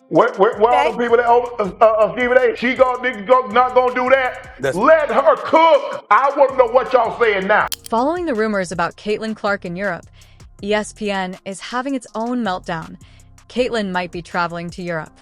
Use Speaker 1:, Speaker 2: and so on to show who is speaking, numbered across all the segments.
Speaker 1: Where are the people that Stephen A? She not gonna do that. Let her cook. I want to know what y'all saying now.
Speaker 2: Following the rumors about Caitlin Clark in Europe, ESPN is having its own meltdown. Caitlin might be traveling to Europe.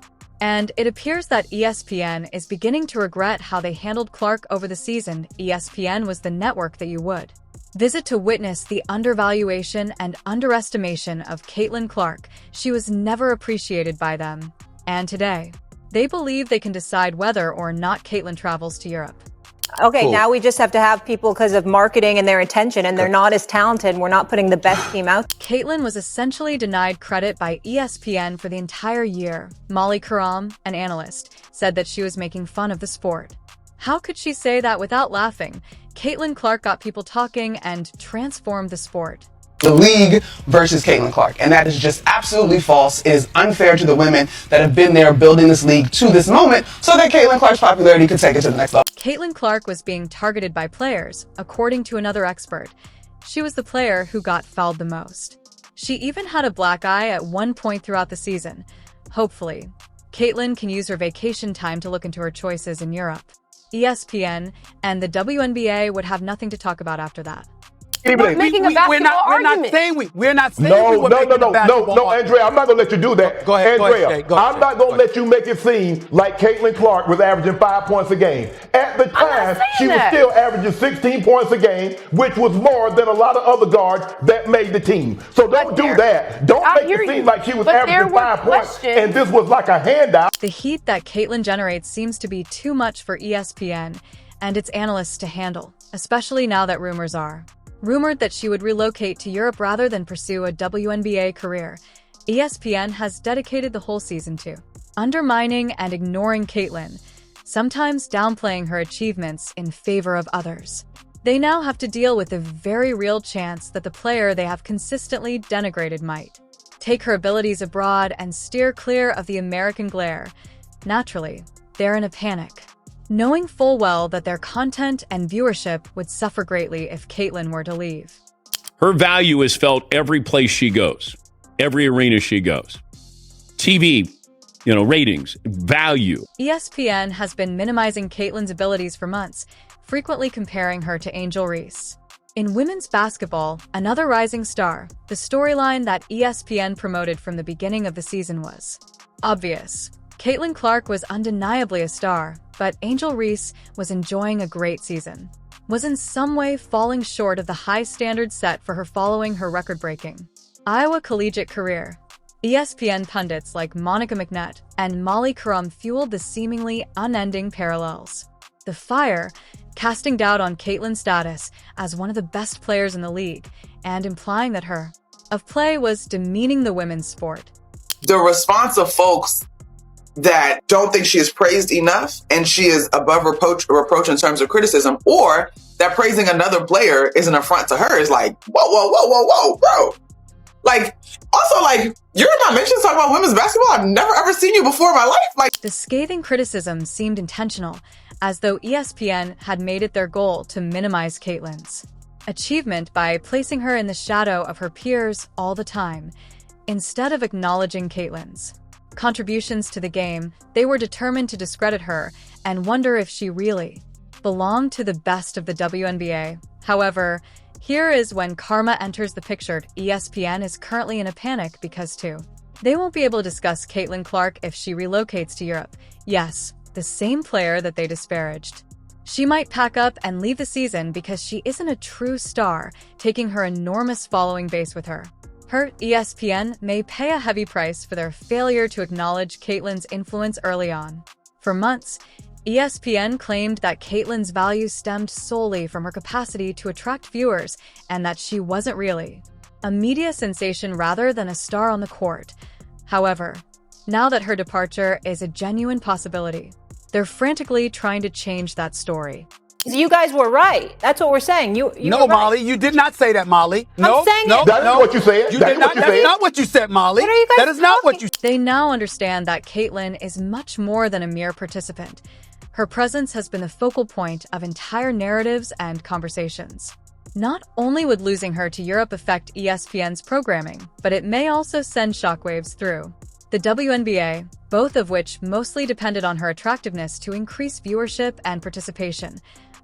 Speaker 2: And it appears that ESPN is beginning to regret how they handled Clark over the season. ESPN was the network that you would visit to witness the undervaluation and underestimation of Caitlin Clark. She was never appreciated by them. And today, they believe they can decide whether or not Caitlin travels to Europe.
Speaker 3: Okay, cool. Now we just have to have people because of marketing and their intention, and they're not as talented. We're not putting the best team out.
Speaker 2: Caitlin was essentially denied credit by ESPN for the entire year. Molly Karam, an analyst, said that she was making fun of the sport. How could she say that without laughing? Caitlin Clark got people talking and transformed the sport.
Speaker 4: The league versus Caitlin Clark, and that is just absolutely false. It is unfair to the women that have been there building this league to this moment so that Caitlin Clark's popularity could take it to the next level.
Speaker 2: Caitlin Clark was being targeted by players, according to another expert. She was the player who got fouled the most. She even had a black eye at one point throughout the season. Hopefully, Caitlin can use her vacation time to look into her choices in Europe. ESPN and the WNBA would have nothing to talk about after that.
Speaker 5: We're making a basketball argument.
Speaker 1: We're not saying no, Andrea, I'm not going to let you do that.
Speaker 5: Go ahead,
Speaker 1: Andrea, I'm not going to let you make it seem like Caitlin Clark was averaging 5 points a game. At the time, she was still averaging 16 points a game, which was more than a lot of other guards that made the team. So don't do that. Don't make it seem like she was averaging 5 points and this was like a handout.
Speaker 2: The heat that Caitlin generates seems to be too much for ESPN and its analysts to handle, especially now that rumors are rumored that she would relocate to Europe rather than pursue a WNBA career. ESPN has dedicated the whole season to undermining and ignoring Caitlin, sometimes downplaying her achievements in favor of others. They now have to deal with the very real chance that the player they have consistently denigrated might take her abilities abroad and steer clear of the American glare. Naturally, they're in a panic, knowing full well that their content and viewership would suffer greatly if Caitlin were to leave.
Speaker 6: Her value is felt every place she goes, every arena she goes. TV, ratings, value.
Speaker 2: ESPN has been minimizing Caitlin's abilities for months, frequently comparing her to Angel Reese. In women's basketball, another rising star, the storyline that ESPN promoted from the beginning of the season was obvious. Caitlin Clark was undeniably a star, but Angel Reese was enjoying a great season, was in some way falling short of the high standards set for her following her record-breaking Iowa collegiate career. ESPN pundits like Monica McNutt and Molly Karam fueled the seemingly unending parallels. The Fire, casting doubt on Caitlin's status as one of the best players in the league and implying that her of play was demeaning the women's sport.
Speaker 7: The response of folks that don't think she is praised enough and she is above reproach in terms of criticism, or that praising another player is an affront to her is like, whoa, bro. Also, you're not mentioned talking about women's basketball. I've never ever seen you before in my life.
Speaker 2: The scathing criticism seemed intentional, as though ESPN had made it their goal to minimize Caitlin's achievement by placing her in the shadow of her peers all the time. Instead of acknowledging Caitlin's contributions to the game, they were determined to discredit her and wonder if she really belonged to the best of the WNBA. However, here is when karma enters the picture. ESPN is currently in a panic because, they won't be able to discuss Caitlin Clark if she relocates to Europe. Yes, the same player that they disparaged. She might pack up and leave the season because she isn't a true star, taking her enormous following base with her. ESPN may pay a heavy price for their failure to acknowledge Caitlin's influence early on. For months, ESPN claimed that Caitlin's value stemmed solely from her capacity to attract viewers and that she wasn't really a media sensation rather than a star on the court. However, now that her departure is a genuine possibility, they're frantically trying to change that story.
Speaker 3: You guys were right. That's what we're saying. You
Speaker 5: no,
Speaker 3: were right.
Speaker 5: Molly, you did not say that, Molly.
Speaker 3: I'm saying it.
Speaker 1: That is what you said.
Speaker 5: That's not what you said, Molly.
Speaker 3: What are you guys
Speaker 5: That is not what you said.
Speaker 2: They now understand that Caitlin is much more than a mere participant. Her presence has been the focal point of entire narratives and conversations. Not only would losing her to Europe affect ESPN's programming, but it may also send shockwaves through the WNBA, both of which mostly depended on her attractiveness to increase viewership and participation.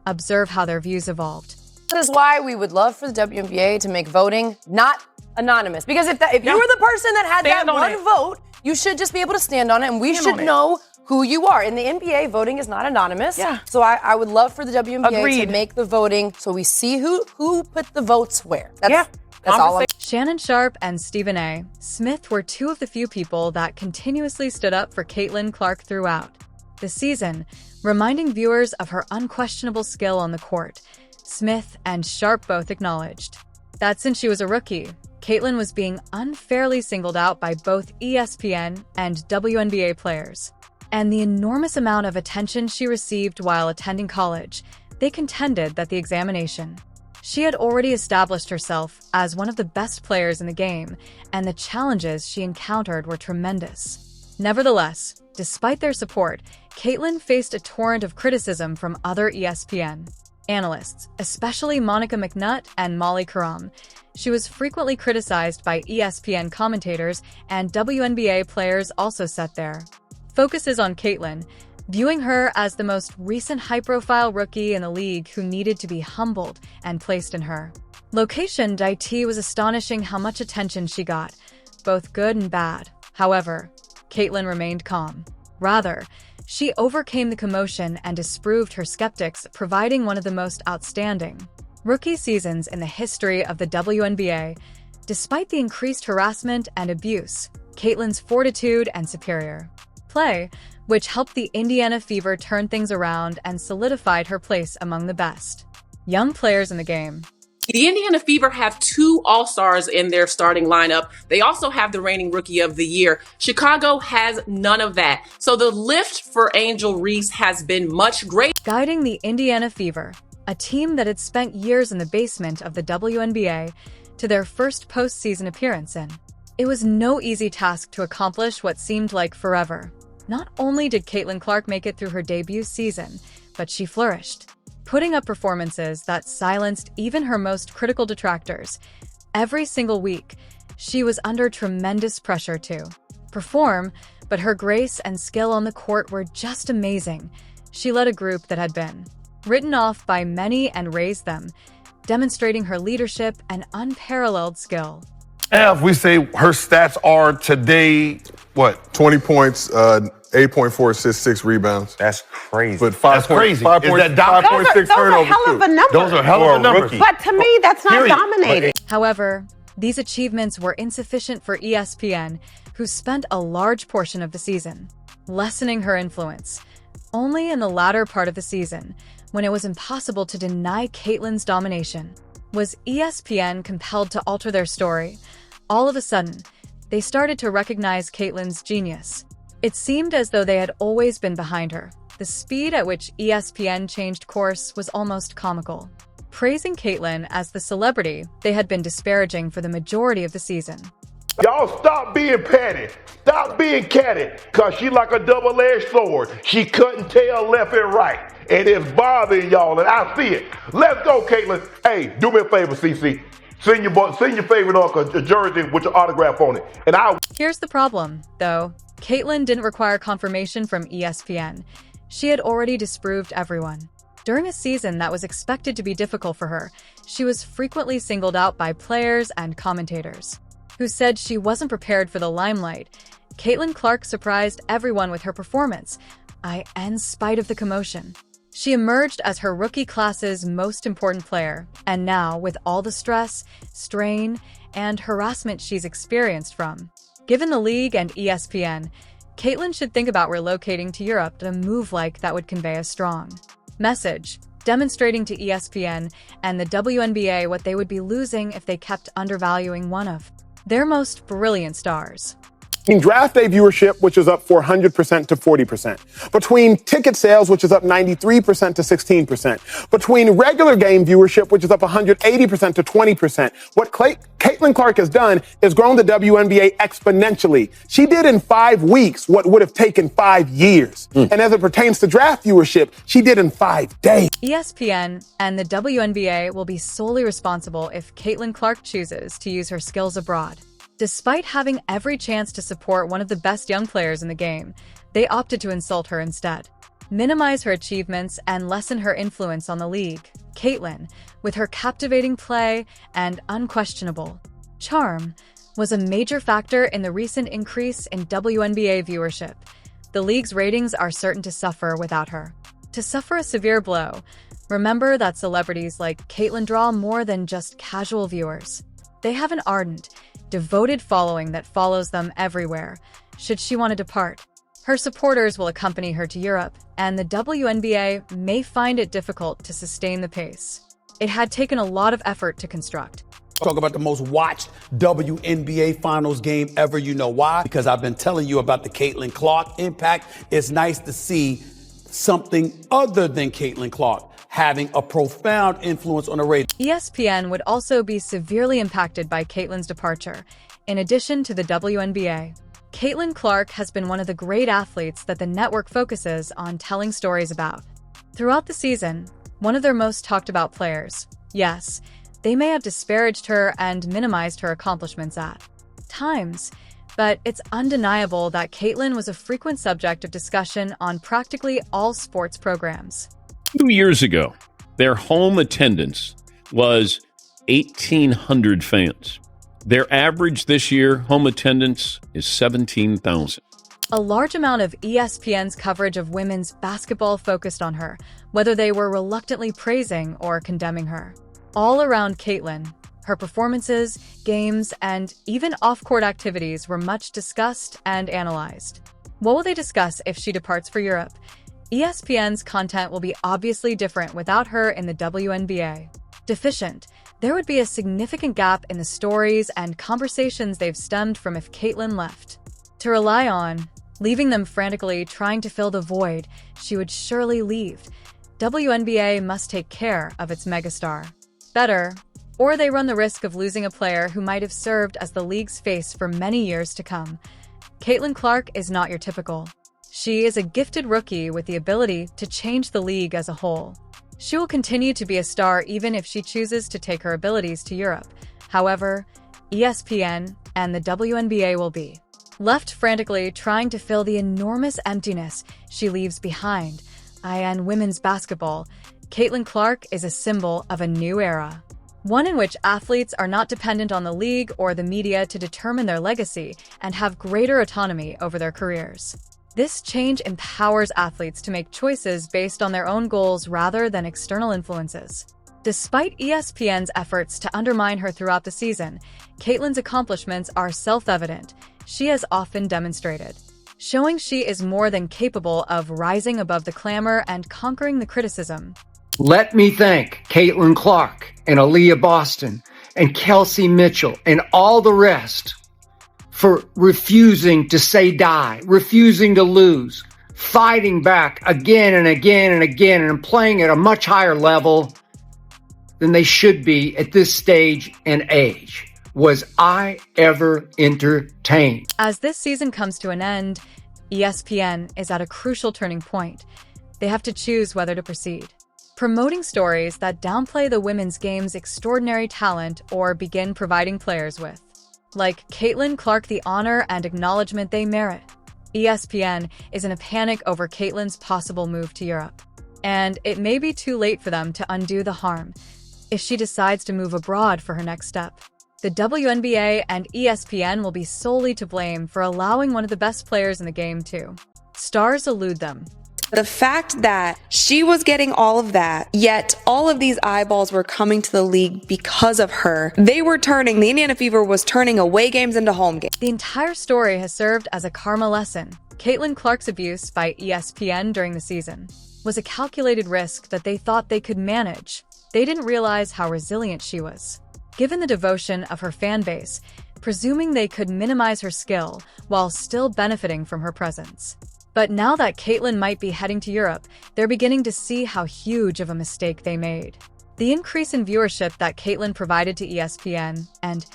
Speaker 2: Observe how their views evolved.
Speaker 8: That is why we would love for the WNBA to make voting not anonymous. Because if you were the person that had that one vote, you should just be able to stand on it, and we should know who you are. In the NBA, voting is not anonymous. Yeah. So I would love for the WNBA to make the voting so we see who put the votes where. That's all.
Speaker 2: Shannon Sharpe and Stephen A. Smith were two of the few people that continuously stood up for Caitlin Clark throughout the season, reminding viewers of her unquestionable skill on the court. Smith and Sharpe both acknowledged that since she was a rookie, Caitlin was being unfairly singled out by both ESPN and WNBA players. And the enormous amount of attention she received while attending college, they contended that the examination. She had already established herself as one of the best players in the game, and the challenges she encountered were tremendous. Nevertheless, despite their support, Caitlin faced a torrent of criticism from other ESPN analysts, especially Monica McNutt and Molly Karam. She was frequently criticized by ESPN commentators, and WNBA players also set their focuses on Caitlin, viewing her as the most recent high-profile rookie in the league who needed to be humbled and placed in her location. It was astonishing how much attention she got, both good and bad. However, Caitlin remained calm. Rather, she overcame the commotion and disproved her skeptics, providing one of the most outstanding rookie seasons in the history of the WNBA. Despite the increased harassment and abuse, Caitlin's fortitude and superior play, which helped the Indiana Fever turn things around and solidified her place among the best young players in the game.
Speaker 9: The Indiana Fever have 2 All-Stars in their starting lineup. They also have the reigning Rookie of the Year. Chicago has none of that. So the lift for Angel Reese has been much greater.
Speaker 2: Guiding the Indiana Fever, a team that had spent years in the basement of the WNBA, to their first postseason appearance in. It was no easy task to accomplish what seemed like forever. Not only did Caitlin Clark make it through her debut season, but she flourished, putting up performances that silenced even her most critical detractors. Every single week, she was under tremendous pressure to perform, but her grace and skill on the court were just amazing. She led a group that had been written off by many and raised them, demonstrating her leadership and unparalleled skill.
Speaker 1: If we say her stats are today, what?
Speaker 10: 20 points, 8.4 assists, 6 rebounds.
Speaker 11: That's crazy.
Speaker 1: But 5 points, 5.6 turnovers.
Speaker 12: Those are hell of a number.
Speaker 1: Those are hell of a numbers.
Speaker 12: But to me, that's not dominating.
Speaker 2: However, these achievements were insufficient for ESPN, who spent a large portion of the season lessening her influence. Only in the latter part of the season, when it was impossible to deny Caitlin's domination, was ESPN compelled to alter their story. All of a sudden, they started to recognize Caitlin's genius. It seemed as though they had always been behind her. The speed at which ESPN changed course was almost comical, praising Caitlin as the celebrity they had been disparaging for the majority of the season.
Speaker 1: Y'all stop being petty. Stop being catty, because she like a double-edged sword. She couldn't tell left and right. And it's bothering y'all, and I see it. Let's go, Caitlin. Hey, do me a favor, CC. Send your favorite uncle a jersey with your autograph on it. And
Speaker 2: Here's the problem, though. Caitlin didn't require confirmation from ESPN. She had already disproved everyone. During a season that was expected to be difficult for her, she was frequently singled out by players and commentators who said she wasn't prepared for the limelight. Caitlin Clark surprised everyone with her performance, in spite of the commotion. She emerged as her rookie class's most important player, and now, with all the stress, strain, and harassment she's experienced from, given the league and ESPN, Caitlin should think about relocating to Europe. A move like that would convey a strong message, demonstrating to ESPN and the WNBA what they would be losing if they kept undervaluing one of their most brilliant stars.
Speaker 13: Between draft day viewership, which is up 400% to 40%. Between ticket sales, which is up 93% to 16%. Between regular game viewership, which is up 180% to 20%. What Caitlin Clark has done is grown the WNBA exponentially. She did in 5 weeks what would have taken 5 years. And as it pertains to draft viewership, she did in 5 days.
Speaker 2: ESPN and the WNBA will be solely responsible if Caitlin Clark chooses to use her skills abroad. Despite having every chance to support one of the best young players in the game, they opted to insult her instead, minimize her achievements, and lessen her influence on the league. Caitlin, with her captivating play and unquestionable charm, was a major factor in the recent increase in WNBA viewership. The league's ratings are certain to suffer without her. To suffer a severe blow, remember that celebrities like Caitlin draw more than just casual viewers. They have an ardent, devoted following that follows them everywhere, should she want to depart. Her supporters will accompany her to Europe, and the WNBA may find it difficult to sustain the pace it had taken a lot of effort to construct.
Speaker 5: Talk about the most watched WNBA finals game ever. You know why? Because I've been telling you about the Caitlin Clark impact. It's nice to see something other than Caitlin Clark having a profound influence on the ratings.
Speaker 2: ESPN would also be severely impacted by Caitlin's departure. In addition to the WNBA, Caitlin Clark has been one of the great athletes that the network focuses on telling stories about. Throughout the season, one of their most talked about players. Yes, they may have disparaged her and minimized her accomplishments at times, but it's undeniable that Caitlin was a frequent subject of discussion on practically all sports programs.
Speaker 6: 2 years ago, their home attendance was 1,800 fans. Their average this year, home attendance, is 17,000.
Speaker 2: A large amount of ESPN's coverage of women's basketball focused on her, whether they were reluctantly praising or condemning her. All around Caitlin, her performances, games, and even off-court activities were much discussed and analyzed. What will they discuss if she departs for Europe? ESPN's content will be obviously different without her in the WNBA. Deficient, there would be a significant gap in the stories and conversations they've stemmed from if Caitlin left. To rely on, leaving them frantically trying to fill the void she would surely leave. WNBA must take care of its megastar. Better, or they run the risk of losing a player who might have served as the league's face for many years to come. Caitlin Clark is not your typical. She is a gifted rookie with the ability to change the league as a whole. She will continue to be a star even if she chooses to take her abilities to Europe. However, ESPN and the WNBA will be left frantically trying to fill the enormous emptiness she leaves behind. In women's basketball, Caitlin Clark is a symbol of a new era, one in which athletes are not dependent on the league or the media to determine their legacy and have greater autonomy over their careers. This change empowers athletes to make choices based on their own goals rather than external influences. Despite ESPN's efforts to undermine her throughout the season, Caitlin's accomplishments are self-evident. She has often demonstrated, showing she is more than capable of rising above the clamor and conquering the criticism.
Speaker 11: Let me thank Caitlin Clark and Aaliyah Boston and Kelsey Mitchell and all the rest for refusing to say die, refusing to lose, fighting back again and again and again, and playing at a much higher level than they should be at this stage and age. Was I ever entertained?
Speaker 2: As this season comes to an end, ESPN is at a crucial turning point. They have to choose whether to proceed, promoting stories that downplay the women's game's extraordinary talent or begin providing players with, like Caitlin Clark, the honor and acknowledgement they merit. ESPN is in a panic over Caitlin's possible move to Europe, and it may be too late for them to undo the harm if she decides to move abroad for her next step. The WNBA and ESPN will be solely to blame for allowing one of the best players in the game to. Stars elude them.
Speaker 14: The fact that she was getting all of that, yet all of these eyeballs were coming to the league because of her. The Indiana Fever was turning away games into home games.
Speaker 2: The entire story has served as a karma lesson. Caitlin Clark's abuse by ESPN during the season was a calculated risk that they thought they could manage. They didn't realize how resilient she was, given the devotion of her fan base, presuming they could minimize her skill while still benefiting from her presence. But now that Caitlin might be heading to Europe, they're beginning to see how huge of a mistake they made. The increase in viewership that Caitlin provided to ESPN and